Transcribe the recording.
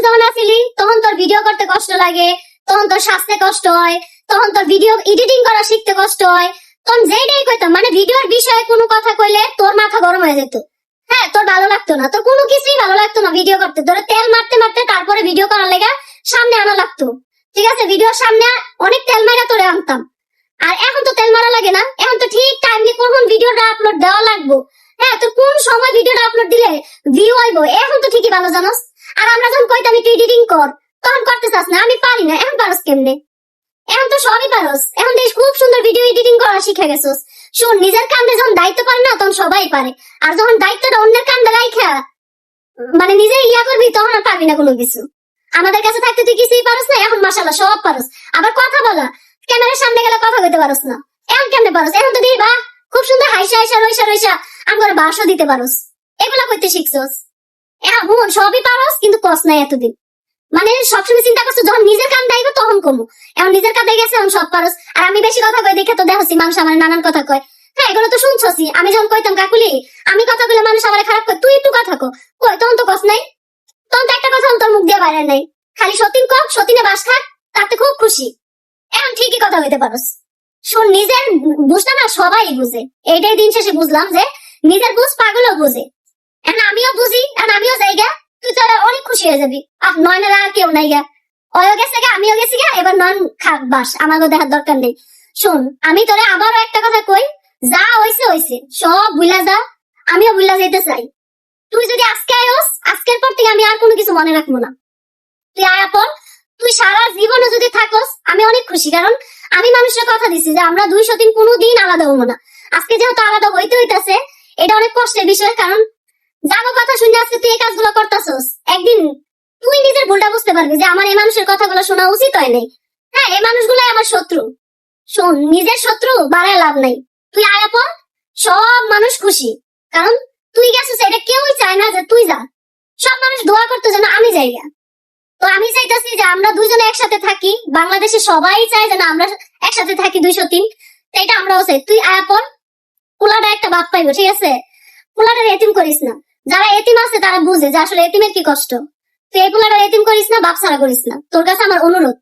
যখন আসিলি তখন তোর ভিডিও করতে কষ্ট লাগে, তখন তোর স্বাস্থ্যে কষ্ট হয়, তখন তোর ভিডিও এডিটিং করা শিখতে কষ্ট হয়, তখন যেটাই কইতাম মানে ভিডিওর বিষয়ে কোনো কথা কইলে তোর মাথা গরম হয়ে যেত। হ্যাঁ, তোর ভালো লাগতো না, তোর কোনো কিছুই ভালো লাগতো না ভিডিও করতে, তোর তেল মারতে মারতে তারপরে ভিডিও করার লেগা সামনে আনা লাগতো। ঠিক আছে, ভিডিওর সামনে অনেক তেল মারা তোরে আনতাম। আর এখন তো তেল মারা লাগে না, এখন তো ঠিক টাইমলি কখন ভিডিওটা আপলোড দেওয়া লাগবো, হ্যাঁ তোর কোন সময় ভিডিওটা আপলোড দিলে ভিউ হইব, এখন তো ঠিকই ভালো জানোস। আর আমরা যখন কইতাম একটু এডিটিং কর, তখন করতে চাস না, আমি পারি না, এখন পারস কেমনে? এখন তো সবই পারস, এখন দেখ খুব সুন্দর ভিডিও এডিটিং করা শিখে গেছস। শোন, নিজের কান্দে যখন দায়িত্ব পারে না তখন সবাই পারে, আর যখন দায়িত্বটা অন্যের কান্দে রাইখা মানে নিজে ইয়া করবি তখন আর পারবি না কোনো কিছু। আমাদের কাছে থাকতে তুই কিছুই পারস না, এখন মাশাআল্লাহ সব পারস। আবার কথা বলা, ক্যামেরার সামনে গেলে কথা কইতে পারস না, এখন কেমনে পারস? এখন তো দিই বা খুব সুন্দর হাইসা হাইসা রইসা রইসা আমার বাসও দিতে পারস, এগুলা কইতে শিখছস। এখন হুন সবই পারস কিন্তু কস নাই এতদিন, মানে সবসময় চিন্তা করছো যখন নিজের কান দাইব তখন কমু, এখন নিজের কাঁধে গেছে এখন সব পারস। আর আমি বেশি কথা কই দেখে তো দেখছি মানুষ আমার নানান কথা কয়। হ্যাঁ, এগুলো তো শুনছসি, আমি যখন কইতাম কাকুলি আমি কথা বলে মানুষ আমার খারাপ কয়, তুই একটু কথা কই তখন তো কস নাই, তখন তো একটা কথা তোর মুখ দিয়ে বাইরে নাই, খালি সতীন কক সতীনে বাস থাক, তাতে খুব খুশি। এখন ঠিকই কথা হইতে পারস। শোন, নিজের বুঝটা না সবাই বুঝে, এইটাই দিন শেষে বুঝলাম যে নিজের বুঝ পাগলও বুঝে। এখন আমিও বুঝি, এখন আমিও যাই গা, তুই তো অনেক খুশি হয়ে যাবি। নয়নের আর কেউ নাই গা, অয়ও গেছে গা, আমিও গেছি গা, এবার নয়ন খাক বাস, আমাকেও দেখার দরকার নেই। শোন, আমি তোরে আবারও একটা কথা কই, যা হইছে হইছে, সব ভুলা যা, আমিও ভুলা যাইতে চাই। তুই যদি আজকে আয়োস, আজকের পর থেকে আমি আর কোনো কিছু মনে রাখবো না। তুই আয়া পর, তুই সারা জীবনে যদি থাকস আমি অনেক খুশি, কারণ আমি মানুষের কথা দিছি যে আমরা 203 কোনোদিন আলাদা হবো না। আজকে যেহেতু আলাদা হইতে হইতাছে, এটা অনেক কষ্টের বিষয়, কারণ যাবো কথা শুনে আজকে তুই এই কাজগুলো করতেছস, একদিন তুই নিজের ভুলটা বুঝতে পারবি যে আমার এই মানুষের কথাগুলো শোনা উচিত হয় নাই। হ্যাঁ, এই মানুষগুলাই আমার শত্রু। শোন, নিজের শত্রু বাড়ায় লাভ নাই, তুই আয়া পর, সব মানুষ খুশি, কারণ তুই গেছিস, এটা কেউই চায় না যে তুই যা। সব মানুষ দোয়া করতে যেন আমি যাই গা। তো আমি চাইতেছি যে আমরা দুজনে একসাথে থাকি, বাংলাদেশে সবাই চায় যেন আমরা একসাথে থাকি 203, এটা আমরাও চাই। তুই আয়া পর, পোলাটা একটা বাপ পাইবো, ঠিক আছে? পোলাটার এতিম করিস না, যারা এতিম আছে তারা বুঝে যে আসলে এতিমের কি কষ্ট। তুই এই পোলাটার এতিম করিস না, বাপ ছাড়া করিস না, তোর কাছে আমার অনুরোধ।